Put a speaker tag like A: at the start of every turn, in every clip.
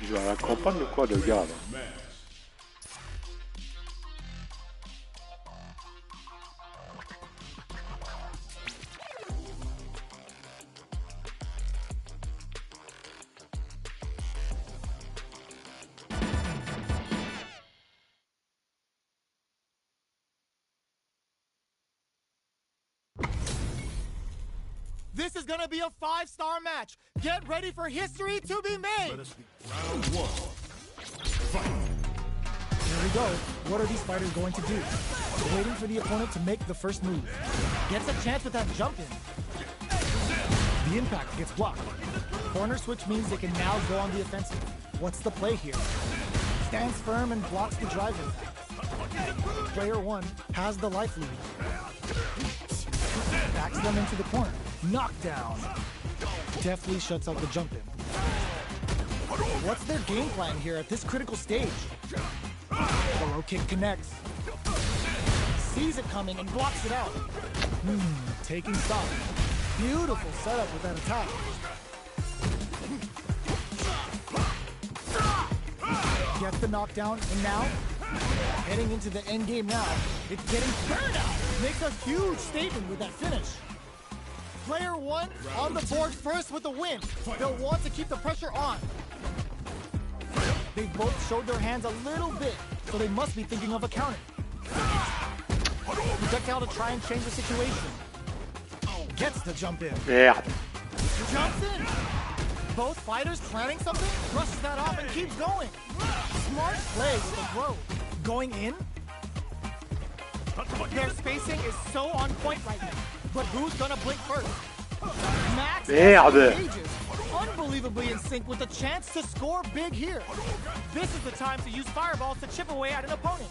A: Il joue à la campagne ou quoi, le gars là?
B: This is gonna be a 5-star match. Get ready for history to be made.
C: Let us be round one. Fight.
B: Here we go. What are these fighters going to do? Waiting for the opponent to make the first move. Gets a chance with that jump in. The impact gets blocked. Corner switch means they can now go on the offensive. What's the play here? Stands firm and blocks the drive impact. Player 1 has the life lead. Backs them into the corner. Knockdown. Deftly shuts out the jump in. What's their game plan here at this critical stage? The low kick connects. Sees it coming and blocks it out. Taking stock. Beautiful setup with that attack. Gets the knockdown, and now, heading into the end game now, it's getting burned out. Makes a huge statement with that finish. Player 1 on the board first with the win. They'll want to keep the pressure on. They both showed their hands a little bit, so they must be thinking of a counter. Projectile to try and change the situation. Gets the jump in.
A: Yeah.
B: Jumps in. Both fighters planning something, brushes that off and keeps going. Smart play with the throw. Going in? Their spacing is so on point right now. But who's gonna blink first? Max engages, unbelievably in sync with a chance to score big here. This is the time to use fireballs to chip away at an opponent.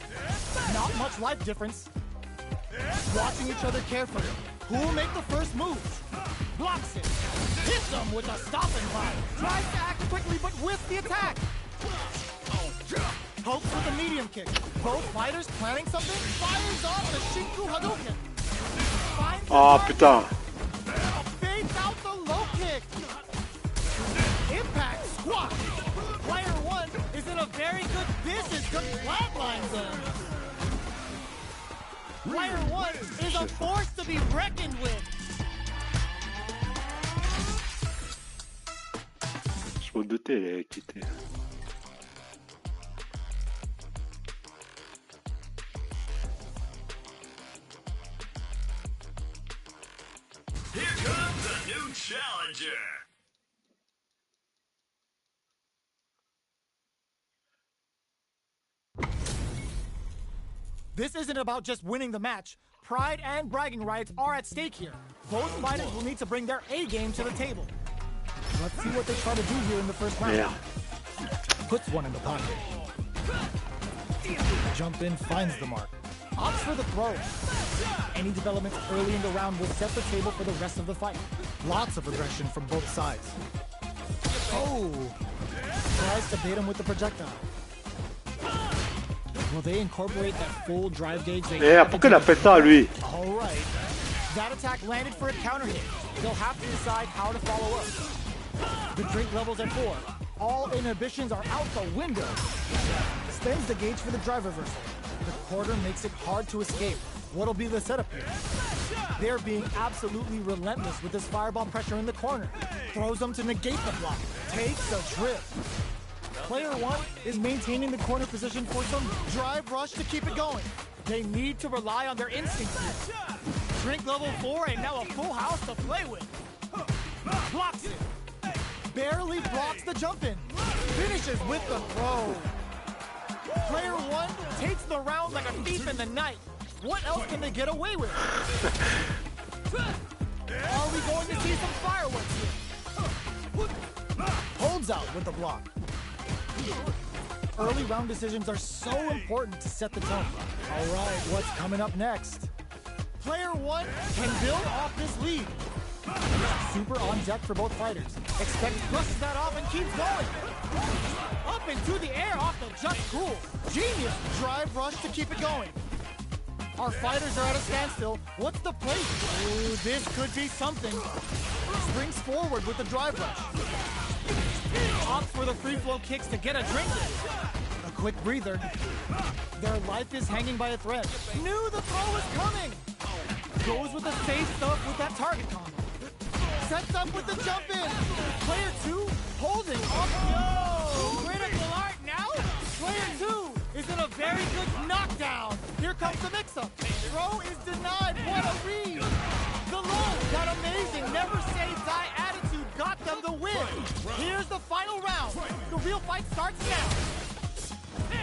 B: Not much life difference. Watching each other carefully. Who will make the first move? Blocks it. Hits them with a stop and pop. Tries to act quickly but whiffs the attack. Hopes with a medium kick. Both fighters planning something. Fires off the Shinku Hadouken.
A: Oh putain.
B: Fades out the low kick. Impact squat. Player 1 is in a very good business to flatline them. Player 1 is a force to be reckoned with.
A: Je me doutais, il allait quitter.
C: Here comes a new challenger.
B: This isn't about just winning the match. Pride and bragging rights are at stake here. Both fighters will need to bring their A game to the table. Let's see what they try to do here in the first round.
A: Yeah.
B: Puts one in the pocket. Jump in, finds the mark. Opts for the throw. Any developments early in the round will set the table for the rest of the fight. Lots of aggression from both sides. Oh! Tries to bait him with the projectile. Will they incorporate that full drive gauge?
A: Yeah, pourquoi il a fait ça, lui?
B: All right. That attack landed for a counter hit. They'll have to decide how to follow up. The drink level's at 4. All inhibitions are out the window. Spends the gauge for the drive reversal. The quarter makes it hard to escape. What'll be the setup here? They're being absolutely relentless with this fireball pressure in the corner. Throws them to negate the block. Takes a trip. Player 1 is maintaining the corner position for some drive rush to keep it going. They need to rely on their instincts here. Drink level 4 and now a full house to play with. Blocks it. Barely blocks the jump in. Finishes with the throw. Player 1 takes the round like a thief in the night. What else can they get away with? Are we going to see some fireworks here? Holds out with the block. Early round decisions are so important to set the tone. All right, what's coming up next? Player 1 can build off this lead. Super on deck for both fighters. Expect brushes that off and keeps going. Up into the air off the just cool. Genius drive rush to keep it going. Our fighters are at a standstill. What's the play? Ooh, this could be something. Springs forward with the drive rush. opts for the free flow kicks to get a drink in. A quick breather. Their life is hanging by a thread. Knew the throw was coming. Goes with the safe stuff with that target combo. Sets up with the jump in. Player 2 holding off. Yo! Critical art now? Player 2 is in a very good knockdown. Here comes the mix-up. Throw is denied. What a read. The low, that amazing never say die attitude got them the win. Here's the final round. The real fight starts now.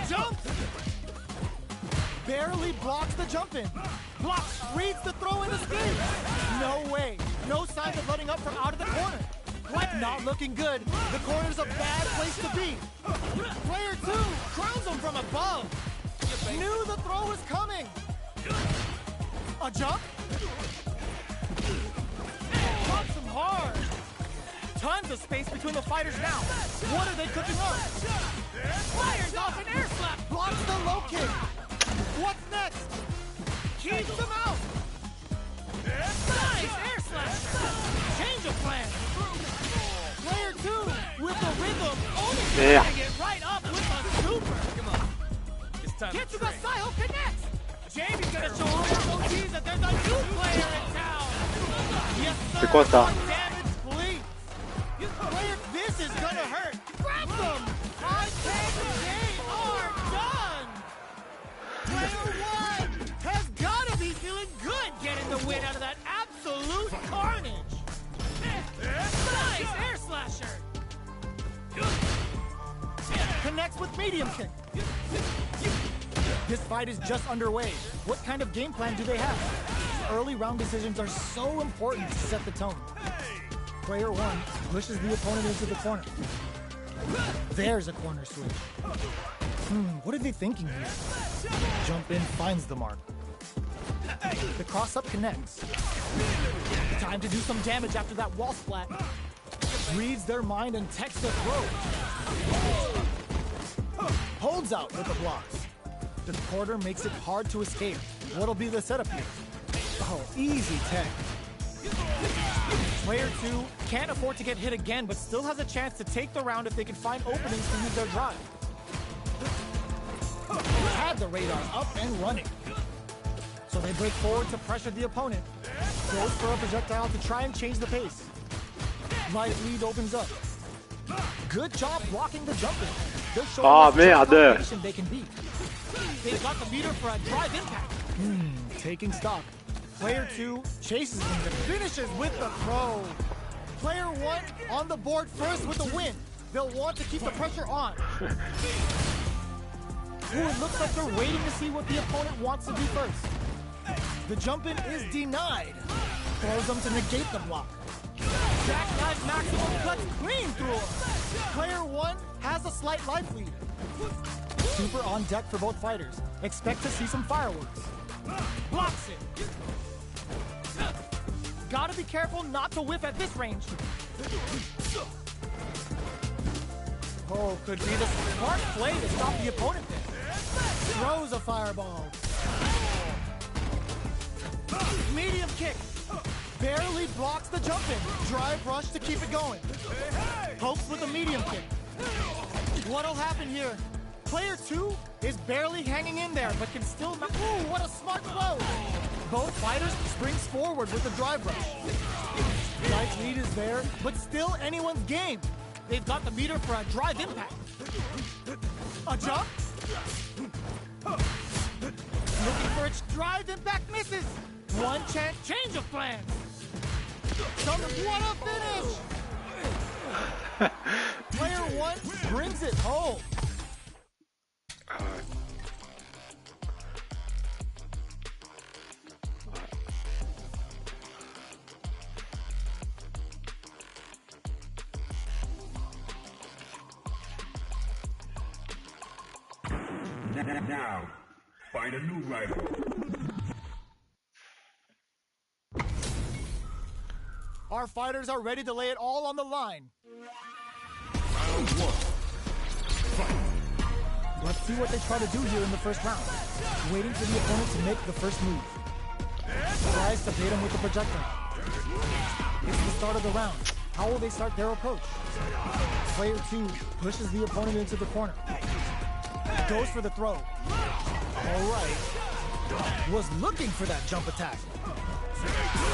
B: Jump. Barely blocks the jump in. Blocks, reads the throw and escapes. No way. No signs of letting up from out of the corner. Like not looking good. The corner's a bad place to be. Player 2 crowns him from above. Knew the throw was coming. A jump. Pops him hard. Tons of space between the fighters now. What are they cooking up? Fires off an air slap. Blocks the low kick. What's next? Keeps him out. Nice air slap. Change of plan. Player 2 with the rhythm. Only trying to get right up with a super. Come on. It's time to the style connects. Jamie's gonna show all the OGs that there's a new player in town. Yes, sir.
A: C'est quoi ça?
B: Damage Philippe. Player, this is gonna hurt. Grab them. I think they are done. Player 1 has gotta be feeling good getting the win out of that absolute carnage. Nice air slasher. Connects with medium kick. This fight is just underway. What kind of game plan do they have? Early round decisions are so important to set the tone. Player 1 pushes the opponent into the corner. There's a corner switch. What are they thinking here? Jump in finds the mark. The cross-up connects. Time to do some damage after that wall splat. Reads their mind and techs the throw. Holds out with the blocks. The quarter makes it hard to escape. What'll be the setup here? Oh, easy tech. Player 2 can't afford to get hit again, but still has a chance to take the round if they can find openings to use their drive. Had the radar up and running. So they break forward to pressure the opponent. Goes for a projectile to try and change the pace. Light lead opens up. Good job blocking the jump in. They're showing
A: merde.
B: they can beat. They've got the meter for a drive impact. Taking stock. Player 2 chases him and finishes with the throw. Player 1 on the board first with the win. They'll want to keep the pressure on. It looks like they're waiting to see what the opponent wants to do first. The jump in is denied. Throws them to negate the block. Jackknife maximum cuts clean through him. Player 1 has a slight life lead. Super on deck for both fighters. Expect to see some fireworks. Blocks it. Gotta be careful not to whiff at this range. Oh, could be the smart play to stop the opponent there. Throws a fireball. Medium kick. Barely blocks the jump in. Drive rush to keep it going. Pokes with a medium kick. What'll happen here? Player 2 is barely hanging in there, but can still... Ooh, what a smart throw! Both fighters springs forward with the drive rush. Right lead is there, but still anyone's game. They've got the meter for a drive impact. A jump. Looking for its drive impact, misses. One chance, change of plans. What a finish! Player 1 brings it home.
C: Now, find a new rival.
B: Our fighters are ready to lay it all on the line.
C: Round 1. Fight.
B: Let's see what they try to do here in the first round. Waiting for the opponent to make the first move. Tries to bait him with the projectile. It's the start of the round. How will they start their approach? Player 2 pushes the opponent into the corner. Goes for the throw. All right. Was looking for that jump attack.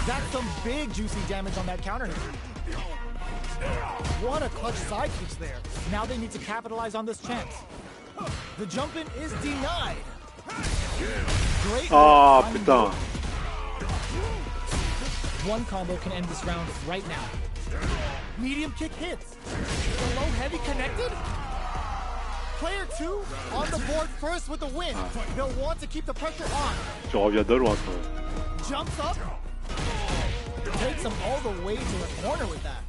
B: That's some big juicy damage on that counter hit. What a clutch side kick there. Now they need to capitalize on this chance. The jump in is denied. Great.
A: Ah, putain.
B: One combo can end this round right now. Medium kick hits. The low heavy connected. Player 2 on the board first with the win. They'll want to keep the pressure on.
A: Je reviens de loin, toi.
B: Jumps up. Takes him all the way to the corner with that.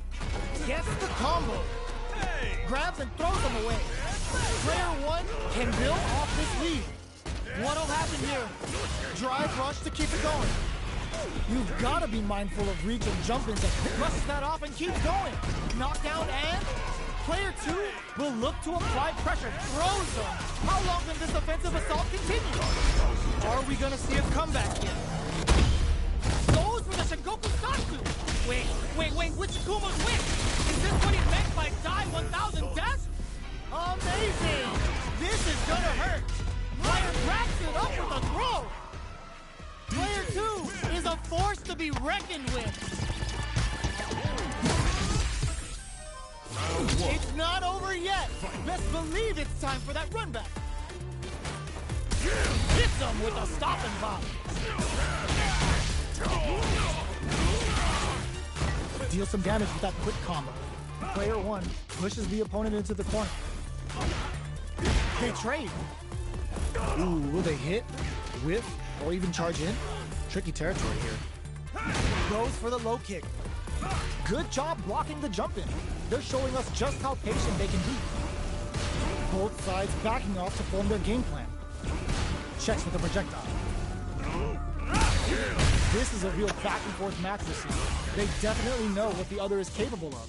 B: Gets the combo. Grabs and throws him away. Player 1 can build off this lead. What'll happen here? Drive rush to keep it going. You've got to be mindful of reach and jump ins. Rushes that off and keeps going. Knockdown and player 2 will look to apply pressure. Throws him. How long can this offensive assault continue? Are we going to see a comeback here? Goes for the Sengoku Satsu. Wait, which Kuma's win? Is this what he meant by die 1000 deaths? Amazing! This is gonna hurt. Player wraps it up with a throw. Player 2 is a force to be reckoned with. It's not over yet. Best believe it's time for that run back. Hits him with a stopping bomb. Deal some damage with that quick combo. Player 1 pushes the opponent into the corner. They trade. Ooh, will they hit, whiff, or even charge in? Tricky territory here. Goes for the low kick. Good job blocking the jump in. They're showing us just how patient they can be. Both sides backing off to form their game plan. Checks with the projectile. This is a real back and forth match this season. They definitely know what the other is capable of.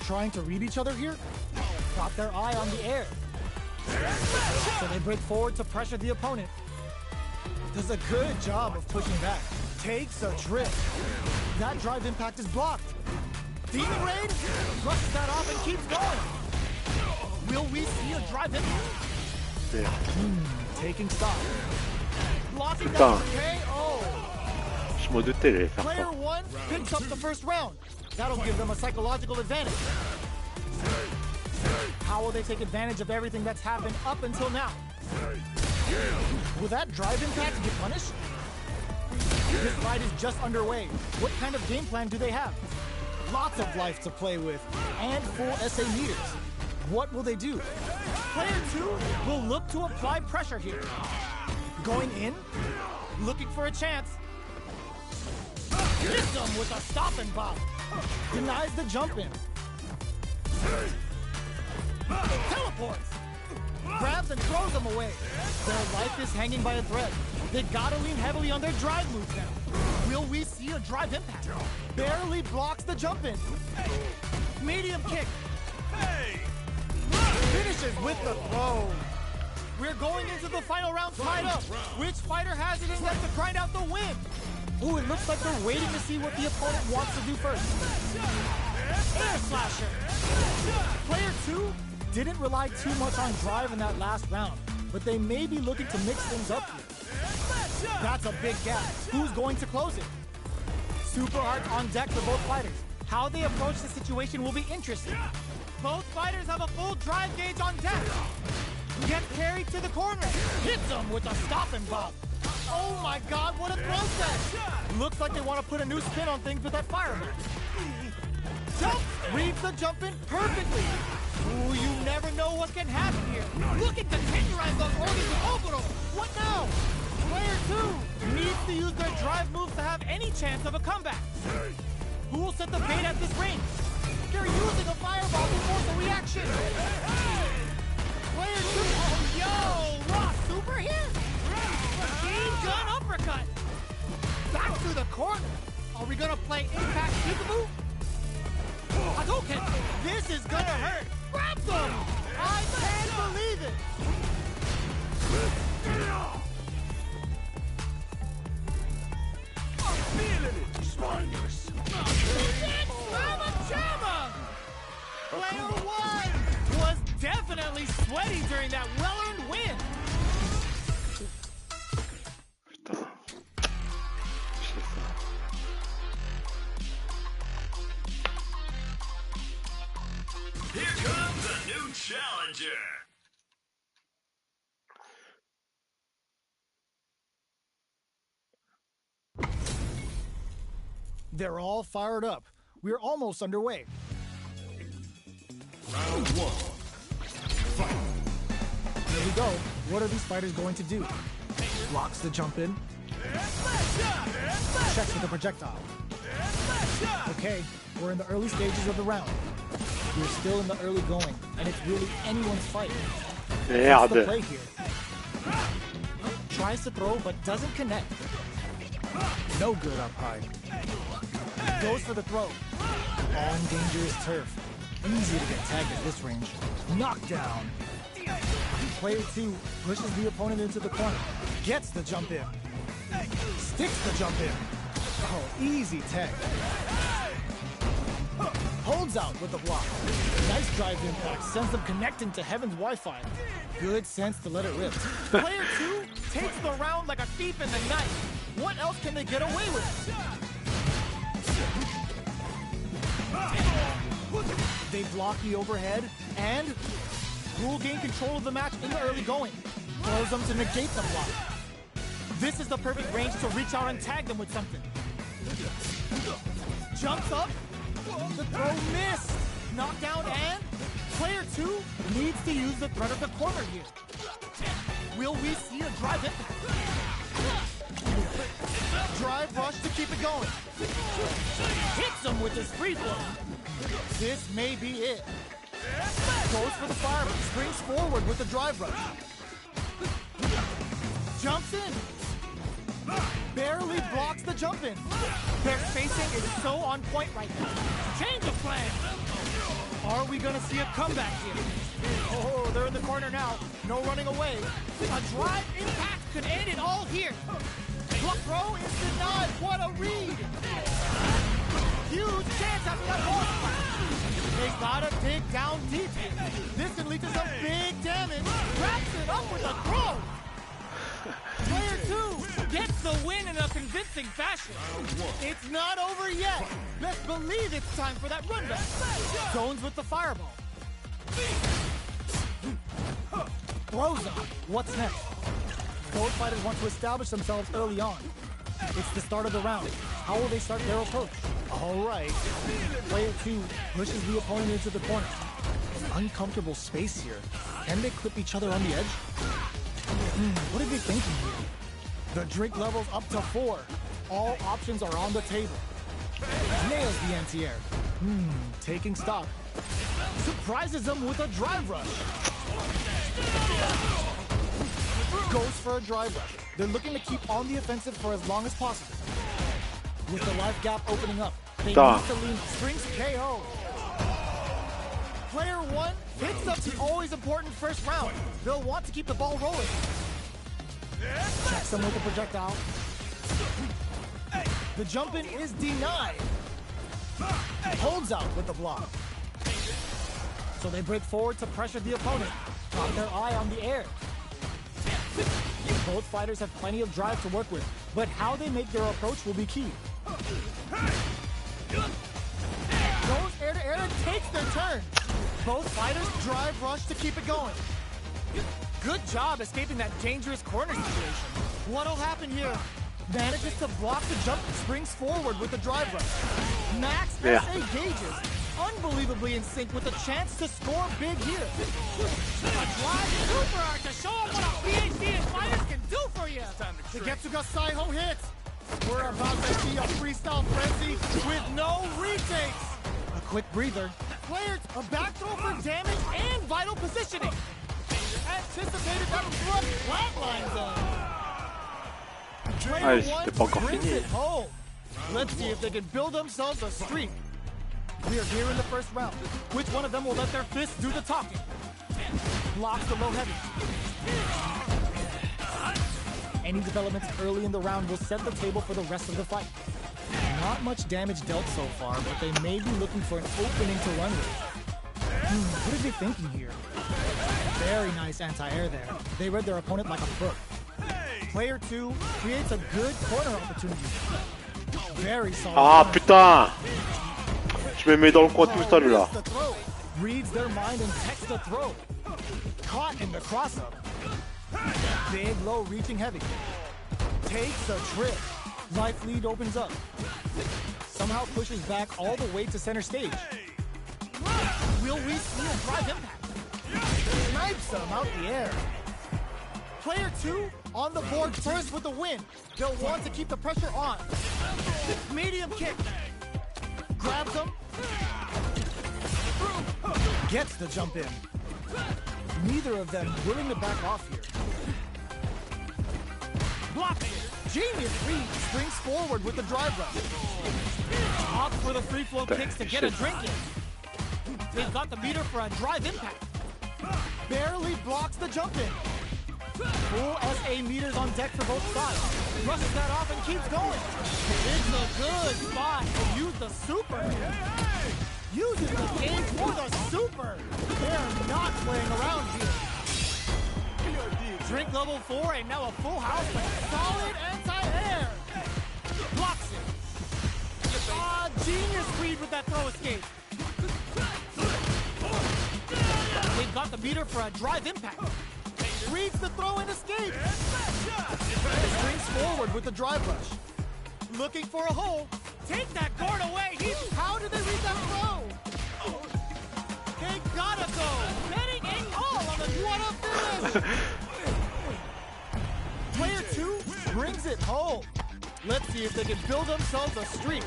B: Trying to read each other here? Got their eye on the air. So they break forward to pressure the opponent. Does a good job of pushing back. Takes a trip. That drive impact is blocked. Demon Raid brushes that off and keeps going. Will we see a drive impact? Taking stock. Blocking down KO.
A: Je me doutais, il allait faire
B: Player
A: ça.
B: 1 picks up the first round. That'll give them a psychological advantage. How will they take advantage of everything that's happened up until now? Will that drive impact get punished? This fight is just underway. What kind of game plan do they have? Lots of life to play with and full SA meters. What will they do? Player 2 will look to apply pressure here. Going in, looking for a chance. Hits them with a stopping bomb. Denies the jump in. Teleports. Grabs and throws them away. Their life is hanging by a thread. They've got to lean heavily on their drive moves now. Will we see a drive impact? Barely blocks the jump in. Medium kick. Finishes with the throw. We're going into the final round tied up. Which fighter has it in them to grind out the win? Ooh, it looks like they're waiting to see what the opponent wants to do first. Air slasher. Player 2 didn't rely too much on drive in that last round, but they may be looking to mix things up here. That's a big gap. Who's going to close it? Super hearts on deck for both fighters. How they approach the situation will be interesting. Both fighters have a full drive gauge on deck. Gets carried to the corner. Hits them with a stopping bomb. Oh my god, what a throw set! Looks like they want to put a new spin on things with that fireman. Jump! Reads the jump in perfectly. Ooh, you never know what can happen here. Looking to tenderize those organs with Oboro. What now? Player 2 needs to use their drive moves to have any chance of a comeback. Who will set the bait at this range? They're using a fireball to force a reaction. Player 2, oh yo, raw super hit. Machine gun uppercut. Back to the corner. Are we gonna play impact peekaboo? Hadouken! This is gonna hurt! Grab them! I can't believe it!
C: I'm feeling it! Spineless!
B: celebrating that well-earned win.
A: Putain. Je sais ça.
D: Here comes a new challenger.
B: They're all fired up. We're almost underway.
C: Round one. Fight.
B: There we go. What are these fighters going to do? Blocks the jump in. Checks with the projectile. Okay, we're in the early stages of the round. We're still in the early going, and it's really anyone's fight. What's the play
A: Merde.
B: here? Tries to throw, but doesn't connect. No good up high. Goes for the throw. On dangerous turf. Easy to get tagged at this range. Knockdown. Player 2 pushes the opponent into the corner. Gets the jump in. Sticks the jump in. Oh, easy tag. Holds out with the block. Nice drive impact. Sends them connecting to Heaven's Wi-Fi. Good sense to let it rip. Player 2 takes the round like a thief in the night. What else can they get away with? They block the overhead, and Rule gain control of the match in the early going. Throws them to negate the block. This is the perfect range to reach out and tag them with something. Jumps up. The throw missed. Knockdown, and player 2 needs to use the threat of the corner here. Will we see a drive hit? Drive rush to keep it going. Hits him with his free throw. This may be it. Goes for the fireman. Springs forward with the drive rush. Jumps in. Barely blocks the jump in. Their spacing is so on point right now. Change of plan. Are we going to see a comeback here? Oh, they're in the corner now. No running away. A drive impact could end it all here. Block throw is denied. What a read. Huge chance after that ball spot. They gotta dig down deep here. This can lead to some big damage. Wraps it up with a throw. Player 2 gets the win in a convincing fashion. It's not over yet. Best believe it's time for that run back. Zones with the fireball. Throws up. What's next? Both fighters want to establish themselves early on. It's the start of the round. How will they start their approach? All right. Player 2 pushes the opponent into the corner. Uncomfortable space here. Can they clip each other on the edge? What are they thinking here? The drink level's up to 4. All options are on the table. Nails the anti-air. Taking stock. Surprises them with a drive rush. Goes for a drive rush. They're looking to keep on the offensive for as long as possible. With the life gap opening up, they need to lean. Springs KO. Player 1 picks up the always important first round. They'll want to keep the ball rolling. Checks them with the projectile. The jump in is denied. Holds out with the block. So they break forward to pressure the opponent. Got their eye on the air. Both fighters have plenty of drive to work with, but how they make their approach will be key. Goes air to air and takes their turn. Both fighters drive rush to keep it going. Good job escaping that dangerous corner situation. What'll happen here? Manages to block the jump and springs forward with the drive rush. Max SA gauges. Unbelievably in sync with a chance to score big here. A drive super art to show them what a PhD and fighters can do for you. The Getsuga Saiho hits. We're about to see a freestyle frenzy with no retakes. A quick breather. Players, a back throw for damage and vital positioning. Anticipated that front flatlines them. Player 1 brings it home. Let's see if they can build themselves a streak. We are here in the first round. Which one of them will let their fists do the talking? Blocks the low heavy. Any developments early in the round will set the table for the rest of the fight. Not much damage dealt so far, but they may be looking for an opening to run with. What are they thinking here? Very nice anti-air there. They read their opponent like a book. Player 2 creates a good corner opportunity. Very solid.
A: Ah putain! Je me mets dans le coin tout seul là.
B: Reads their mind and texts the throw. Caught in the cross-up. Big low reaching heavy. Takes a trip. Life lead opens up. Somehow pushes back all the way to center stage. Will we see a drive impact? Snipes him out the air. Player 2 on the board first with the win. They'll want to keep the pressure on. Medium kick. Grabs him. Gets the jump in. Neither of them willing to back off here. Blocks it. Genius read. Springs forward with the drive rush. Opts for the free flow kicks to get a drink in. They've got the meter for a drive impact. Barely blocks the jump in. Full SA meters on deck for both sides. Rushes that off and keeps going. It's a good spot to use the super. Uses the game for the super. They're not playing around here. Drink level 4 and now a full house with solid anti-air. Blocks it. Genius read with that throw escape. They've got the meter for a drive impact. Reads the throw and escape. Springs forward with the drive rush. Looking for a hole. Take that guard away. How did they read that throw? They gotta go. Betting a call on the one-up finish. Player 2 brings it home. Let's see if they can build themselves a streak.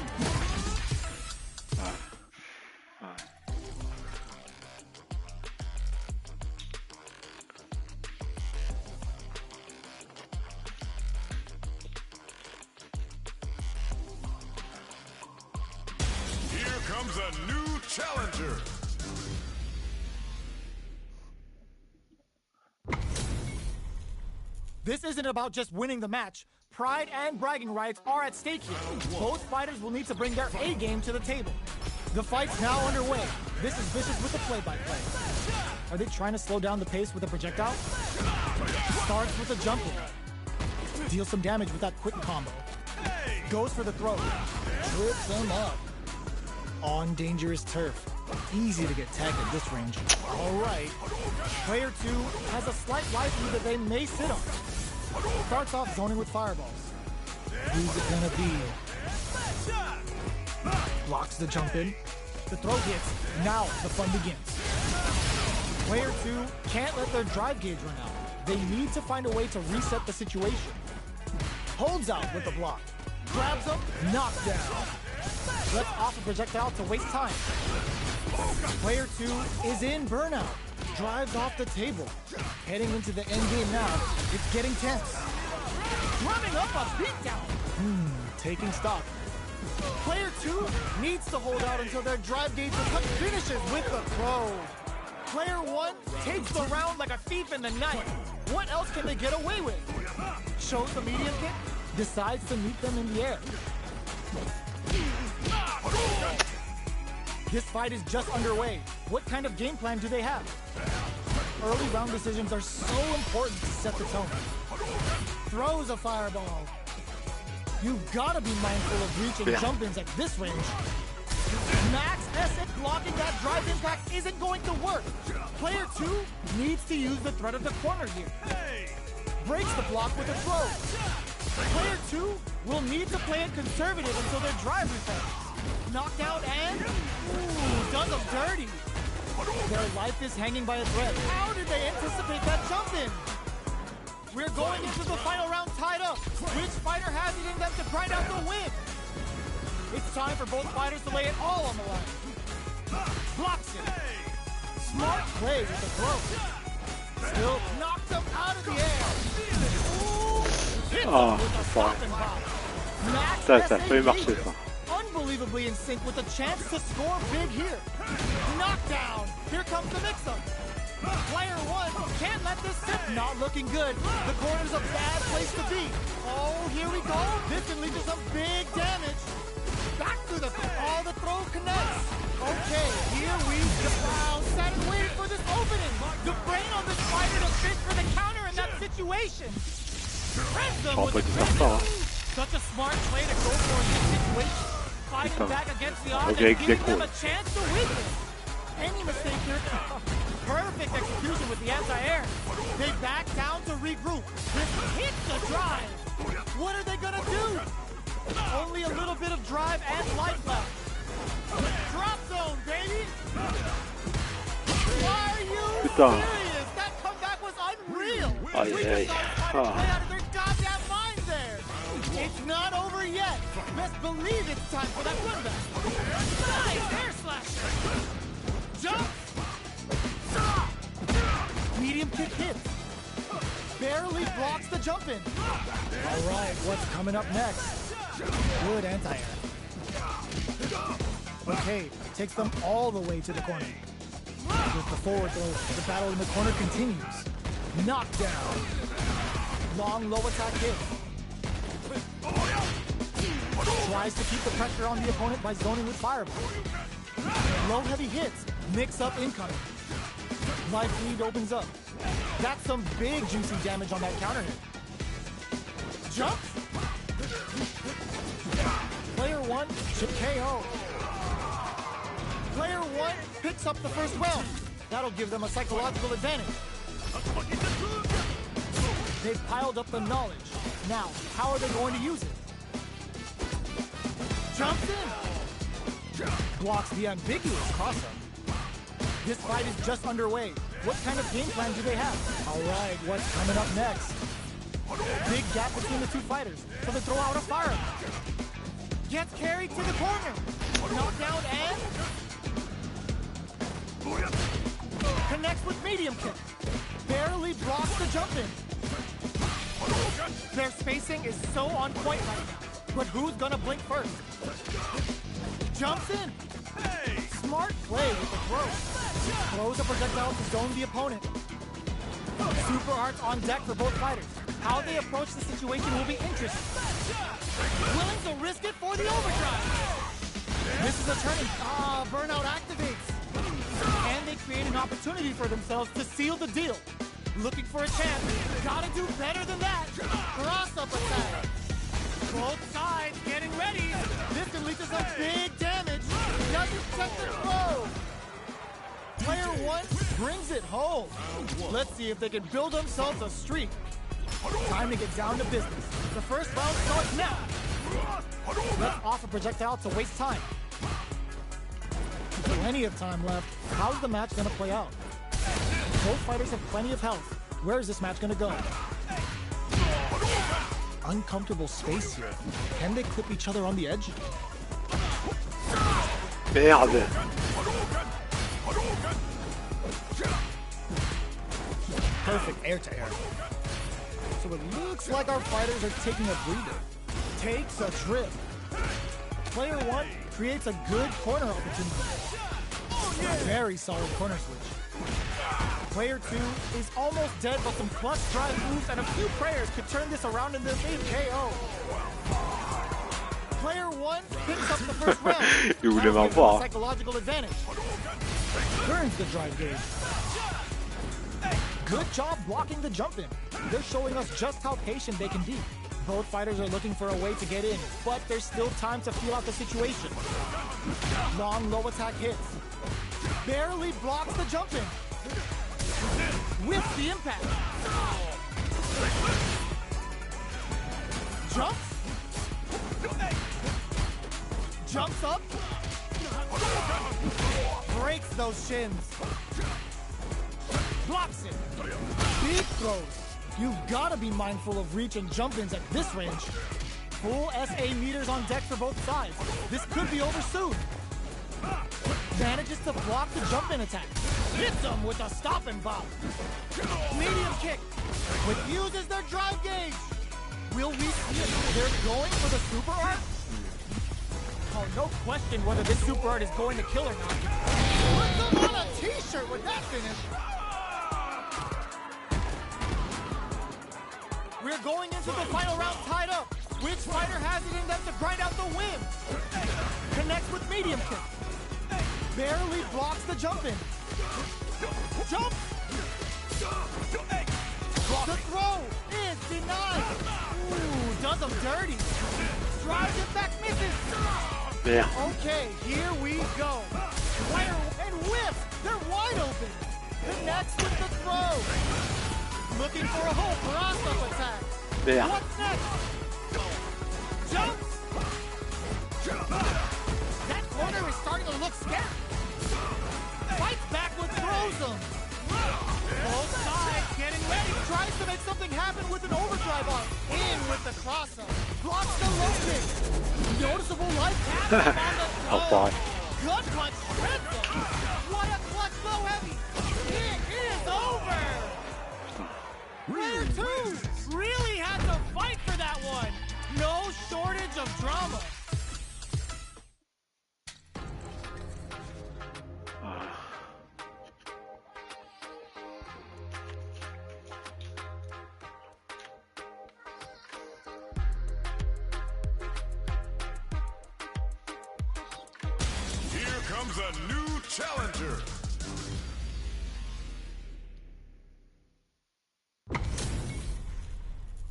D: Here comes a new challenger.
B: This isn't about just winning the match. Pride and bragging rights are at stake here. Both fighters will need to bring their A game to the table. The fight's now underway. This is Vicious with the play-by-play. Are they trying to slow down the pace with a projectile? Starts with a jump in. Deals some damage with that quick combo. Goes for the throw. Trips him up. On dangerous turf. Easy to get tagged at this range. All right. Player 2 has a slight life lead that they may sit on. Starts off zoning with fireballs. Who's it gonna be? Blocks the jump in. The throw hits. Now the fun begins. Player 2 can't let their drive gauge run out. They need to find a way to reset the situation. Holds out with the block. Grabs him. Knockdown. Lets off a projectile to waste time. Player 2 is in burnout. Drives off the table. Heading into the end game now. It's getting tense. Drumming up a beatdown. Taking stock. Player 2 needs to hold out until their drive gauge finishes with the throw. Player 1 takes the round like a thief in the night. What else can they get away with? Shows the medium kick. Decides to meet them in the air. This fight is just underway. What kind of game plan do they have? Early round decisions are so important to set the tone. Throws a fireball. You've got to be mindful of reach and jump-ins at this range. Max SF blocking that drive impact isn't going to work. Player 2 needs to use the threat of the corner here. Breaks the block with a throw. Player 2 will need to play it conservative until their drive resets. Knockdown and does them dirty. Their life is hanging by a thread. How did they anticipate that jump in? We're going into the final round tied up. Which fighter has it in them to grind out the win? It's time for both fighters to lay it all on the line. Blocks it. Smart play with the throw. Still knocks him out of the air. Hits him with a stop and pop. Max
A: Ça peut marcher ça.
B: Unbelievably in sync with a chance to score big here. Knockdown. Here comes the mix-up. Player 1 can't let this sit. Not looking good. The corner's a bad place to be. Oh, here we go. This can lead to some big damage. back to the all the throw connects. Okay, here we go. Wow, Saturn's waiting for this opening. The brain on this fighter to fit for the counter in that situation. Ransom with the finish. Such a smart play to go for in this situation. Fighting back against the odds and giving them a chance to win this. Any mistake here. Perfect execution with the anti-air. They back down to regroup. This hits the drive. What are they gonna do? Only a little bit of drive and life left. Drop zone, baby! Why are you serious? That comeback was unreal! We just saw us play out of their goddamn minds there! It's not over yet! Best believe it's time for that comeback! Nice air slasher! Jump! Medium kick hits. Barely blocks the jump in. Alright, what's coming up next? Good anti-air. Okay, takes them all the way to the corner. With the forward throw, the battle in the corner continues. Knockdown. Long low attack hit. Tries to keep the pressure on the opponent by zoning with fireball. Low heavy hits, mix up incoming. Life lead opens up. That's some big juicy damage on that counter hit. Jump. Player 1 should KO. Player 1 picks up the first round. That'll give them a psychological advantage. They've piled up the knowledge. Now, how are they going to use it? Jumps in. Blocks the ambiguous cross-up. This fight is just underway. What kind of game plan do they have? All right, what's coming up next? Big gap between the two fighters, so they throw out a fire. Gets carried to the corner. Knockdown and connects with medium kick. Barely blocks the jump in. Their spacing is so on point right now. But who's gonna blink first? Jumps in. Smart play with the throw. Throws a projectile to zone the opponent. Super arts on deck for both fighters. How they approach the situation will be interesting. Willing to risk it for the overdrive. This is a turning. Burnout activates. And they create an opportunity for themselves to seal the deal. Looking for a chance. Gotta do better than that. Cross-up attack. Both sides getting ready. This can lead to some big damage. Doesn't check the throw. Player 1 brings it home. Let's see if they can build themselves a streak. Time to get down to business. The first round starts now. Let's off a projectile to waste time. Plenty of time left. How's the match gonna play out? Both fighters have plenty of health. Where is this match gonna go? Uncomfortable space here. Can they clip each other on the edge?
A: Merde.
B: Perfect air to air. So it looks like our fighters are taking a breather. Takes a trip. Player 1 creates a good corner opportunity. Very solid corner switch. Player 2 is almost dead, but some plus drive moves and a few prayers could turn this around in this KO. Player 1 picks up the first round. Psychological advantage. Burns the drive gauge. Good job blocking the jump in. They're showing us just how patient they can be. Both fighters are looking for a way to get in, but there's still time to feel out the situation. Long low attack hits. Barely blocks the jump in. With the impact. Jumps. Jumps up. Breaks those shins. Blocks it. Big throws. You've got to be mindful of reach and jump-ins at this range. Full SA meters on deck for both sides. This could be over soon. Manages to block the jump-in attack. Hits them with a stop and bomb. Medium kick. Refuses their drive gauge. Will we see it? They're going for the super art? Oh, no question whether this super art is going to kill or not. Put them on a t-shirt with that finish. We're going into the final round tied up. Which fighter has it in them to grind out the win? Connects with medium kick. Barely blocks the jump in. Jump! The throw is denied. Ooh, does him dirty. Drives it back, misses.
A: Merde.
B: Okay, here we go. Fire and whips. They're wide open. Connects with the throw. Looking for a whole cross-up attack.
A: Merde.
B: What's next? Jumps. That corner is starting to look scary. Fights backward, throws him. Both sides getting ready. Tries to make something happen with an overdrive arm. In with the crossup. Blocks the low kick. Noticeable life pass on the
A: Oh,
B: throw.
A: God.
B: Gut punch shreds him. What a clutch blow heavy. It is over. Player 2 really had to fight for that one. No shortage of drama.
D: Here comes a new challenger.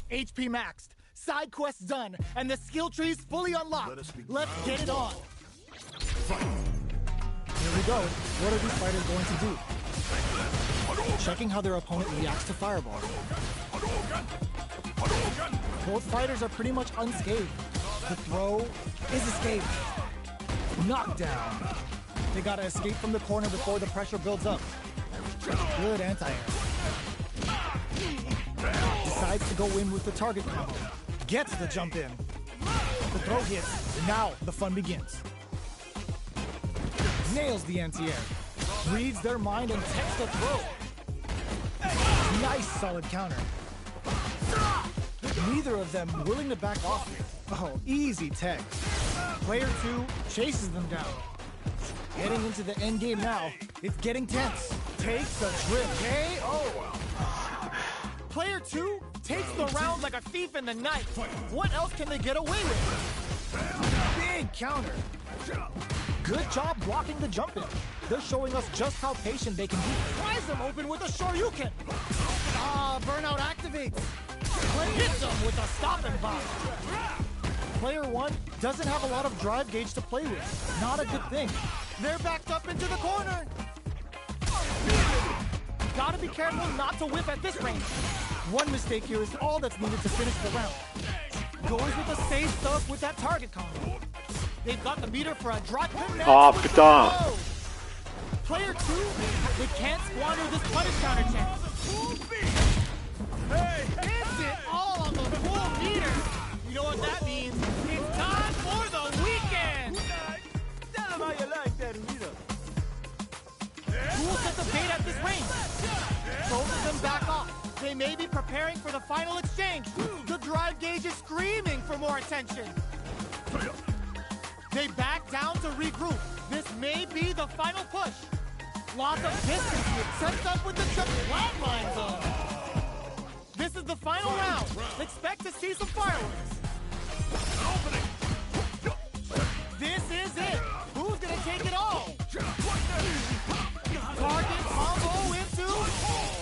B: HP maxed, side quests done, and the skill tree's fully unlocked. Let's get it on. Here we go. What are these fighters going to do? Checking how their opponent reacts to Fireball. Both fighters are pretty much unscathed. The throw is escaped. Knockdown. They gotta escape from the corner before the pressure builds up. Good anti-air. Decides to go in with the target combo. Gets the jump in. The throw hits. Now the fun begins. Nails the anti-air. Reads their mind and takes the throw. Nice solid counter. Neither of them willing to back off here. Oh, easy tech. Player 2 chases them down. Getting into the end game now. It's getting tense. Takes the trip. KO. Player 2 takes the round like a thief in the night. What else can they get away with? Big counter. Good job blocking the jump in. They're showing us just how patient they can be. Tries them open with a Shoryuken. Burnout activates. Hits them with a stopping bomb. Player 1 doesn't have a lot of drive gauge to play with. Not a good thing. They're backed up into the corner. Gotta be careful not to whip at this range. One mistake here is all that's needed to finish the round. Goes with the safe stuff with that target combo. They've got the meter for a drop.
A: Ah, putain.
B: Player 2, they can't squander this punish counter chance. Hits it all on the full meter. You know what that means? It's time for the weekend.
C: Tell them how you like that, Rita.
B: Who will set the bait at this range? Both of them back off. They may be preparing for the final exchange. The drive gauge is screaming for more attention. They back down to regroup. This may be the final push. Lots of distance here. Sets up with the flatline zone. This is the final round. Expect to see some fireworks. This is it. Who's gonna take it all? Target combo into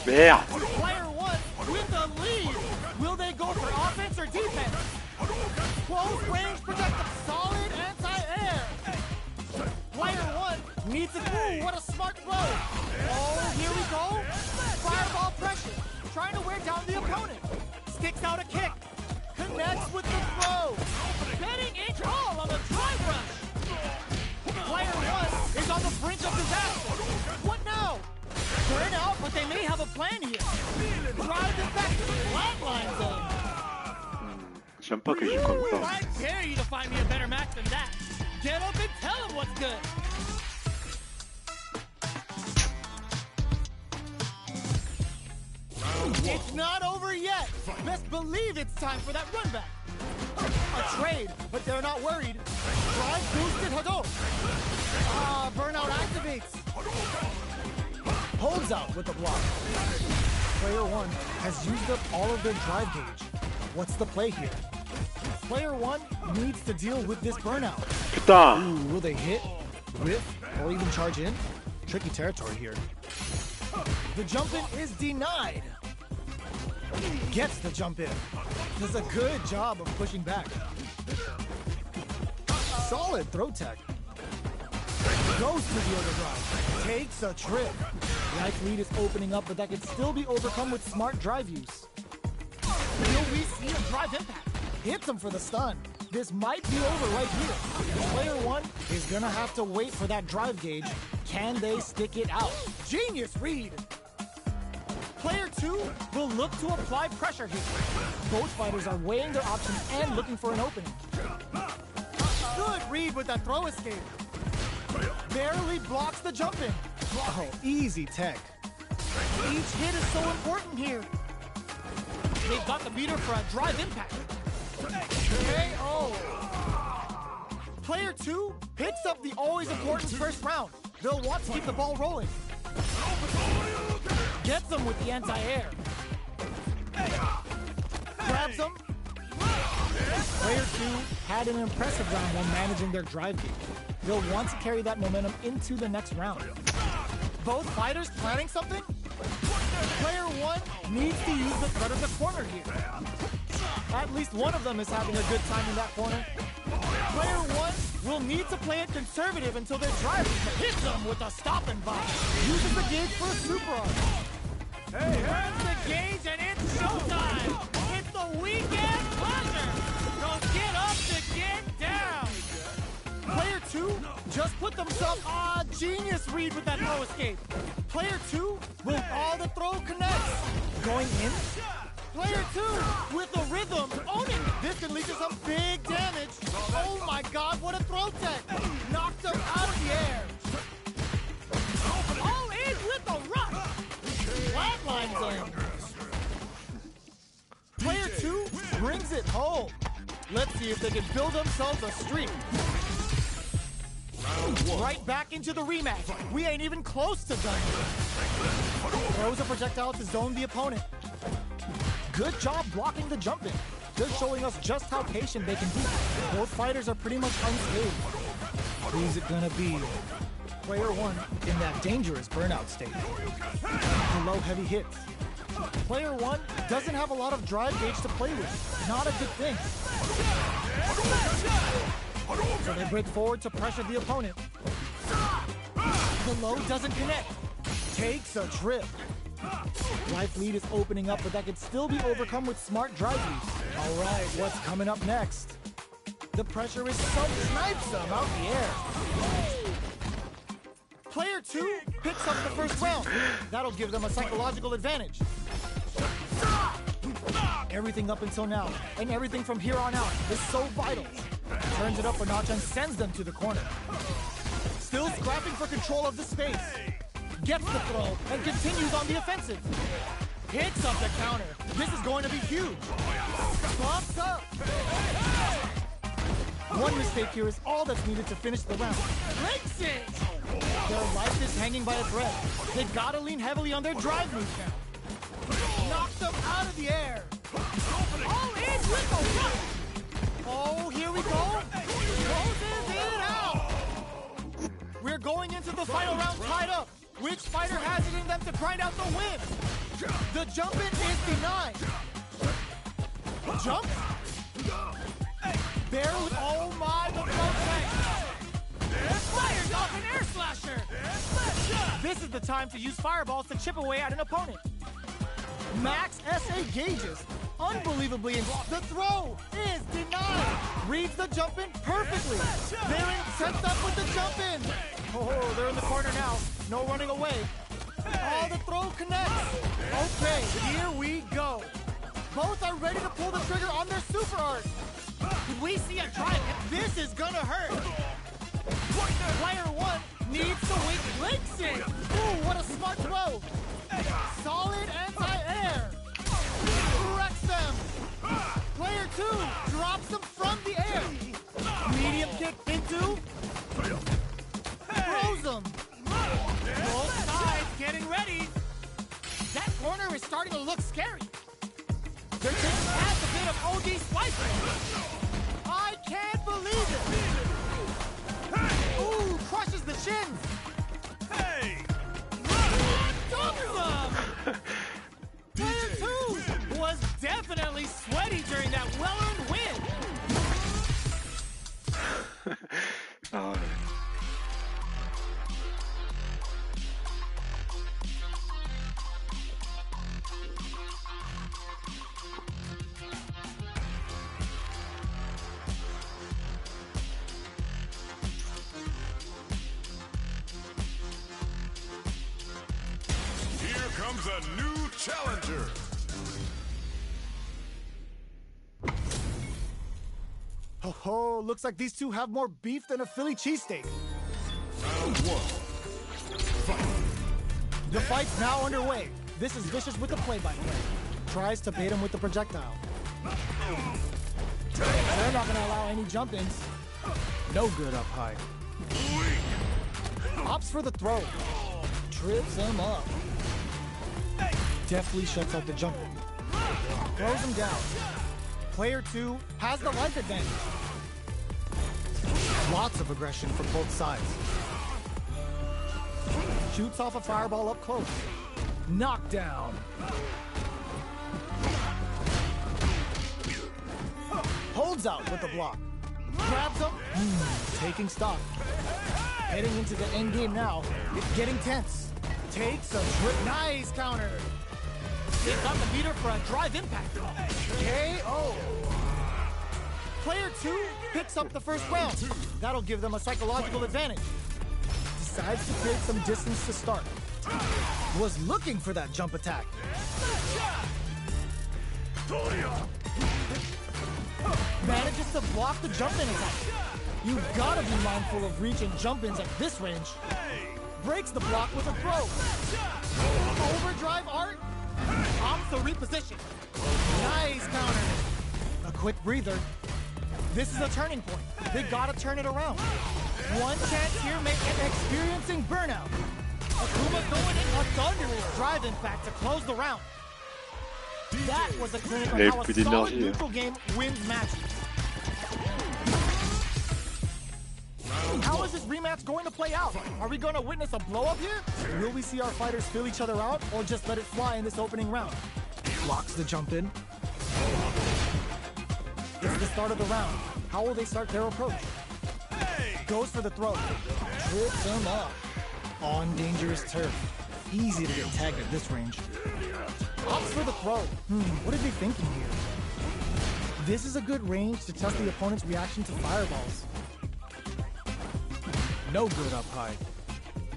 A: Merde.
B: Player 1 with the lead. Will they go for offense or defense? Close range protective, solid anti-air. Player 1 needs it. Ooh, what a smart throw. Oh, here we go. Fireball pressure. Trying to wear down the opponent. Sticks out a kick. Connects with the throw. Getting it all on the drive rush. Player 1 is on the brink of disaster. What now? Burn out, but they may have a plan here. Drive it back to the flatline zone.
A: J'aime pas que je joue comme ça.
B: I dare you to find me a better match than that. Get up and tell him what's good. It's not over yet. Best believe it's time for that run back. A trade, but they're not worried. Drive boosted Hadouken. Burnout activates. Holds out with the block. Player 1 has used up all of their drive gauge. What's the play here? Player 1 needs to deal with this burnout.
A: Putain.
B: Ooh, will they hit, whiff, or even charge in? Tricky territory here. The jump in is denied. Gets the jump in. Does a good job of pushing back. Solid throw tech. Goes to the overdrive. Takes a trip. Life lead is opening up, but that can still be overcome with smart drive use. Will we see a drive impact? Hits him for the stun. This might be over right here. Player 1 is gonna have to wait for that drive gauge. Can they stick it out? Genius read. Player 2 will look to apply pressure here. Both fighters are weighing their options and looking for an opening. Good read with that throw escape. Barely blocks the jump in. Oh, easy tech. Each hit is so important here. They've got the meter for a drive impact. KO. Player 2 picks up the always important first round. They'll want to keep the ball rolling. Gets them with the anti-air. Grabs them. Player 2 had an impressive round while managing their drive gauge. They'll want to carry that momentum into the next round. Both fighters planning something? Player 1 needs to use the threat of the corner here. At least one of them is having a good time in that corner. Player 1 will need to play it conservative until their driver hits them with a stop and vibe. Uses the gauge for a super arc. Hey, here's the gauge and it's showtime! It's the weekend pleasure! So get up to get down! Player 2 just put themselves on genius read with that throw escape. Player 2 will all the throw connects. Going in. Player 2 with the rhythm owning. This can lead to some big damage. Oh my god, what a throw tech. Knocked them out of the air. All in with the rush. Flatlines them. Player 2 brings it home. Let's see if they can build themselves a streak. Right back into the rematch. We ain't even close to done. Throws a projectile to zone the opponent. Good job blocking the jump in. Just showing us just how patient they can be. Both fighters are pretty much unscathed. Who's it gonna be? Player 1 in that dangerous burnout state. Below heavy hits. Player 1 doesn't have a lot of drive gauge to play with. Not a good thing. So they break forward to pressure the opponent. The low doesn't connect. Takes a trip. Life lead is opening up, but that can still be overcome with smart drive use. All right, what's coming up next? The pressure is snipes them out the air. Player 2 picks up the first round. That'll give them a psychological advantage. Everything up until now, and everything from here on out, is so vital. Turns it up a notch and sends them to the corner. Still scrapping for control of the space. Gets the throw and continues on the offensive. Hits up the counter. This is going to be huge. Bumps up. One mistake here is all that's needed to finish the round. Breaks it! Their life is hanging by a thread. They've got to lean heavily on their drive move now. Knocks them out of the air. All in with the rush. Oh, here we go. Closes it out. We're going into the final round tied up. Which fighter has it in them to grind out the win? The jump in is denied. Jump. Barely. Oh my, the front tank. Fires off an air slasher. This is the time to use fireballs to chip away at an opponent. Max SA gauges. Unbelievably, the throw is denied. Reads the jump in perfectly. They're in, sets up with the jump in. Oh, they're in the corner now. No running away. Oh, the throw connects. Okay, here we go. Both are ready to pull the trigger on their super art. Did we see a drive? This is gonna hurt. Player 1 needs to wait. Links it. Ooh, what a smart throw. Solid anti-air. Wrecks them. Player 2 drops them from the air. Medium kick into. Throws them. Both sides getting ready. That corner is starting to look scary. They're taking past a bit of OD splicing.
D: comes a new challenger.
B: Oh, looks like these two have more beef than a Philly cheesesteak.
D: Round 1.
B: The fight's now underway. This is Vicious with the play-by-play. Tries to bait him with the projectile. They're not gonna allow any jump-ins. No good up high. Opts for the throw. Trips him up. Deftly shuts out the jump-in. Throws him down. Player 2 has the life advantage. Lots of aggression from both sides. Shoots off a fireball up close. Knockdown. Holds out with the block. Grabs him. Taking stock. Heading into the end game now. It's getting tense. Takes a trip. Nice counter. It's on the meter for a drive impact. KO. Player 2 picks up the first round. That'll give them a psychological advantage. Decides to create some distance to start. Was looking for that jump attack. Manages to block the jump-in attack. You've got to be mindful of reach and jump-ins at this range. Breaks the block with a throw. Overdrive art. Opts to reposition. Nice counter. A quick breather. This is a turning point. They gotta turn it around. One chance here, experiencing burnout. Akuma going in a thunderous drive impact to close the round. That was a clinic on how a solid neutral game wins matches. How is this rematch going to play out? Are we going to witness a blow-up here? Will we see our fighters fill each other out or just let it fly in this opening round? Blocks the jump in. It's the start of the round. How will they start their approach? Goes for the throw. Trips him up. On dangerous turf. Easy to get tagged at this range. Opts for the throw. What are they thinking here? This is a good range to test the opponent's reaction to fireballs. No good up high.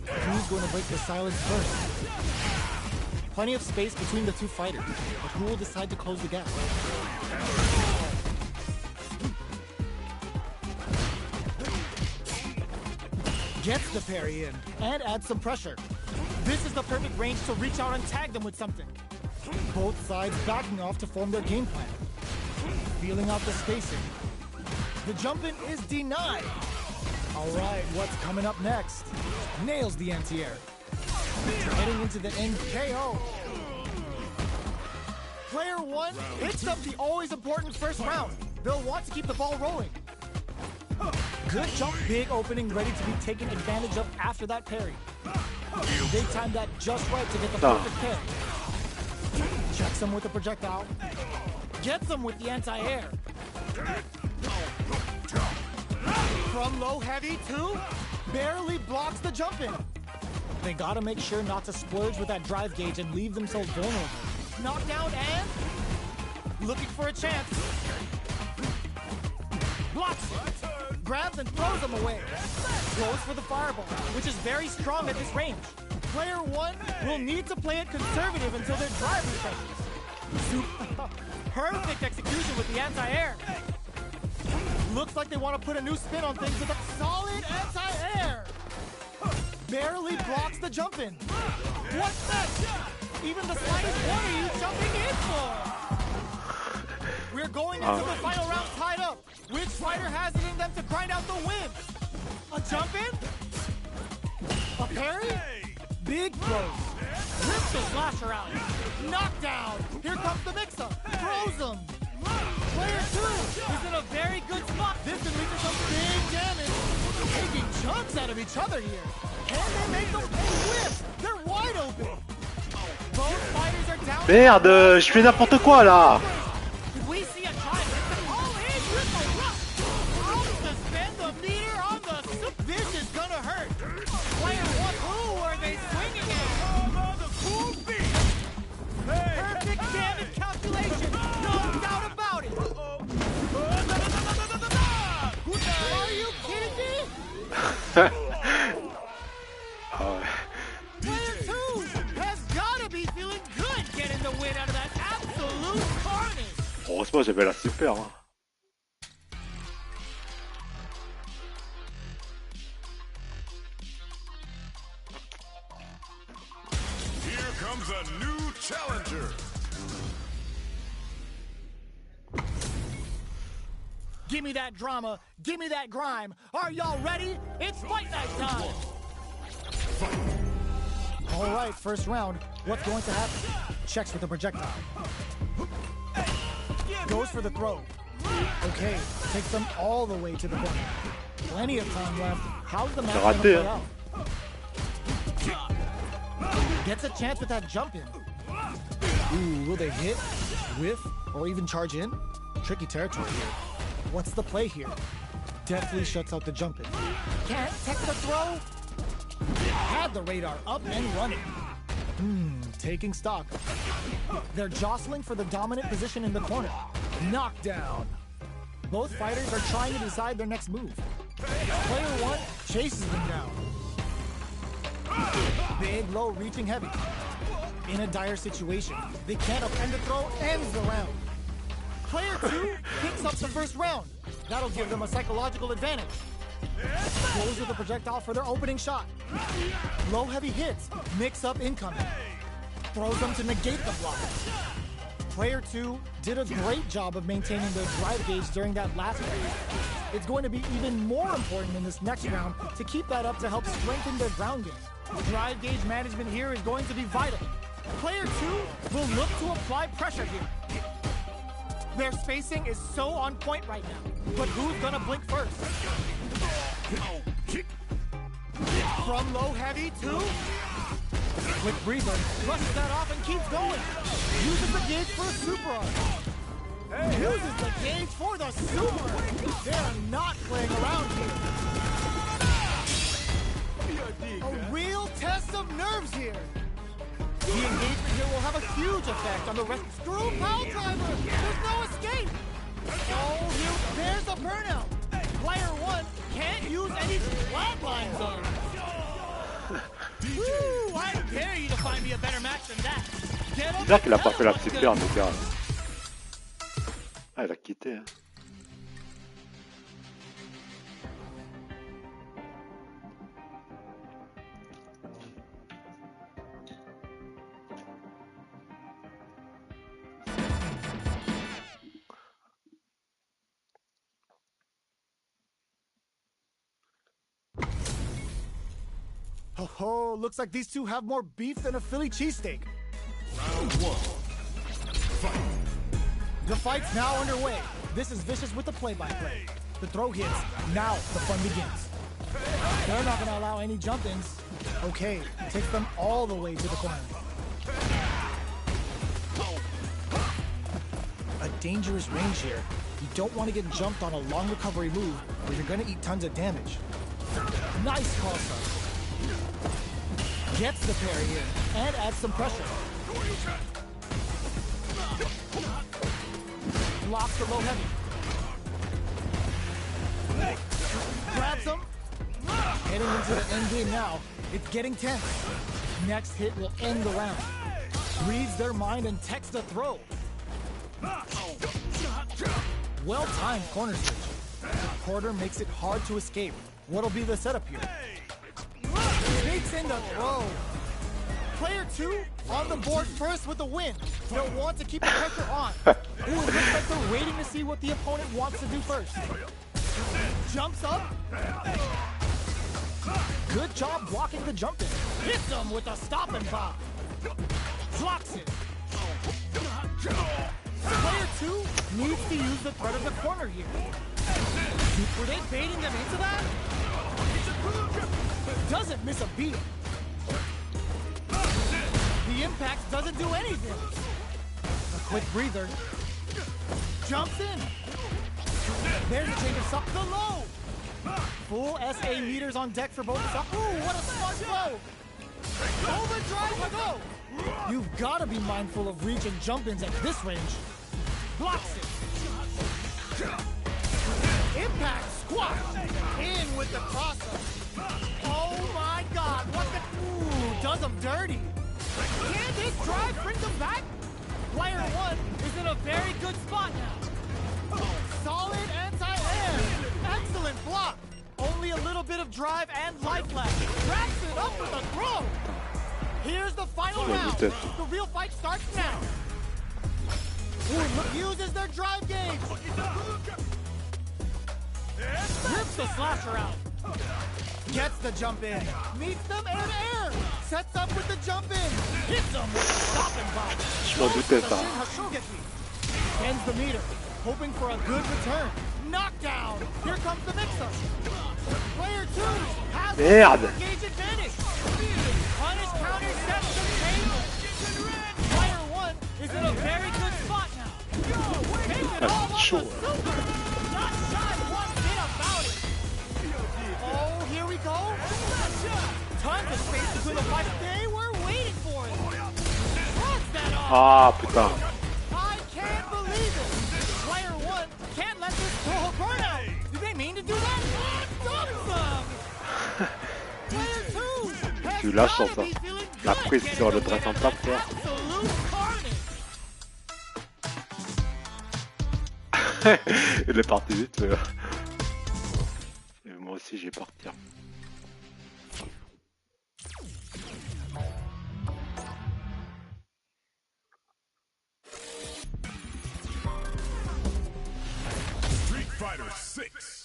B: Who's going to break the silence first? Plenty of space between the two fighters, but who will decide to close the gap? Gets the parry in and adds some pressure. This is the perfect range to reach out and tag them with something. Both sides backing off to form their game plan. Feeling out the spacing. The jump-in is denied. All right, what's coming up next? Nails the anti-air. Heading into the end KO. Player 1 picks up the always important first round. They'll want to keep the ball rolling. Good jump, big opening, ready to be taken advantage of after that parry. They timed that just right to get the perfect parry. Checks him with a projectile. Gets him with the anti-air. From low heavy to barely blocks the jump in. They gotta make sure not to splurge with that drive gauge and leave themselves vulnerable. Knockdown and looking for a chance. Blocks it. Grabs and throws him away. Goes for the fireball, which is very strong at this range. Player 1 will need to play it conservative until their drive refreshes. Perfect execution with the anti-air. Looks like they want to put a new spin on things with a solid anti-air. Barely blocks the jump in. What's next? Even the slightest one are you jumping in for? We're going into the final round tied up. Which fighter has it in them to grind out the win? A jump in? A parry? Big throws. Rips the slasher out. Knockdown. Here comes the mix-up. Throws him. Player 2 is in a very good spot. This can lead to some big damage. Taking chunks out of each other here. Can they make them whip? They're wide open. Both fighters are down.
A: Merde, je fais n'importe quoi là.
B: We see a try all in with the rush. I'll suspend the meter on the. This is gonna hurt. Player 1, who are they swinging at? Perfect damage calculation. No doubt about it. Are you kidding me? Player 2 has gotta be feeling
A: Franchement, j'avais la super. Hein.
D: Here comes a new challenger.
B: Give me that drama. Give me that grime. Are y'all ready? It's fight night time. All right, first round. What's going to happen? Checks with the projectile. Goes for the throw. Okay, takes them all the way to the corner. Plenty of time left. How's the match going to play out? Gets a chance with that jump in. Ooh, will they hit, whiff, or even charge in? Tricky territory here. What's the play here? Definitely shuts out the jump in. Can't tech the throw? Had the radar up and running. Taking stock. They're jostling for the dominant position in the corner. Knockdown. Both fighters are trying to decide their next move. Player one chases them down. Big, low, reaching heavy. In a dire situation, they can't upend the throw, ends the round. Player two picks up the first round. That'll give them a psychological advantage. Goes with the projectile for their opening shot. Low heavy hits, mix up incoming. Throws them to negate the block. Player two did a great job of maintaining their drive gauge during that last phase. It's going to be even more important in this next round to keep that up to help strengthen their ground game. Drive gauge management here is going to be vital. Player two will look to apply pressure here. Their spacing is so on point right now, but who's gonna blink first? From low heavy to quick breather, brushes that off and keeps going. Uses the gauge for a super arm. Uses the gauge for the super. They're not playing around here. A real test of nerves here. The engagement here will have a huge effect on the rest. Screw pile driver! There's no escape! Oh, there's a burnout! Player one can't use any flatlines on him. Woo! I dare you to find me a better match than that!
A: Bizarre qu'il a pas fait la super, mais gars. Ah, il a quitté. Hein.
B: Oh, looks like these two have more beef than a Philly cheesesteak.
D: Round one. Fight.
B: The fight's now underway. This is Vicious with the play-by-play. The throw hits. Now the fun begins. They're not going to allow any jump-ins. Okay, takes them all the way to the corner. A dangerous range here. You don't want to get jumped on a long recovery move where you're going to eat tons of damage. Nice cross-up. Gets the parry in and adds some pressure. Blocks the low heavy. Grabs him. Heading into the end game now. It's getting tense. Next hit will end the round. Reads their mind and techs the throw. Well-timed corner switch. The quarter makes it hard to escape. What'll be the setup here? Takes in the throw. Player two on the board first with the win. They'll want to keep the pressure on. Ooh, it looks like they're waiting to see what the opponent wants to do first. Jumps up. Good job blocking the jump in. Hits him with a stop and pop. Blocks it. Player two needs to use the threat of the corner here. Were they baiting them into that? Doesn't miss a beat. The impact doesn't do anything. A quick breather. Jumps in. There's a change of suck. The low. Full SA meters on deck for both suck. Ooh, what a smart flow. Overdrive to go. You've got to be mindful of reach and jump-ins at this range. Blocks it. Impact squash. In with the crosser. Oh my God, what the... Ooh, does him dirty. Can this drive bring them back? Player one is in a very good spot now. drive and life left. Wraps it up with a throw. Here's the final round. The real fight starts now. Uses their drive game. Rips the slasher out. Gets the jump in. Meets them air to air. Sets up with the jump in. Hits them with the stopping block.
A: Je m'en doutais ça.
B: Ends the meter. Hoping for a good return. Knockdown. Here comes the mix-up. Player 2 has the gauge advantage. Punish counter sets the table. Player 1 is in a very good spot now. Makes it all off a super. Not shy one bit about it. Oh, here we go. Tons of space between the fights. They were waiting for it. Cross that off.
A: Ah putain.
B: I can't believe it. Player 1 can't let this go burn out. Did they mean to do that? Awesome. Player 2 has
A: Tu lâches
B: gotta
A: ça.
B: be feeling
A: La
B: good
A: prise
B: getting
A: sur le
B: away
A: dress en
B: with
A: tape, frère.
B: absolute carnage.
A: Il est parti vite. Et moi aussi j'ai parti.
D: Street Fighter 6.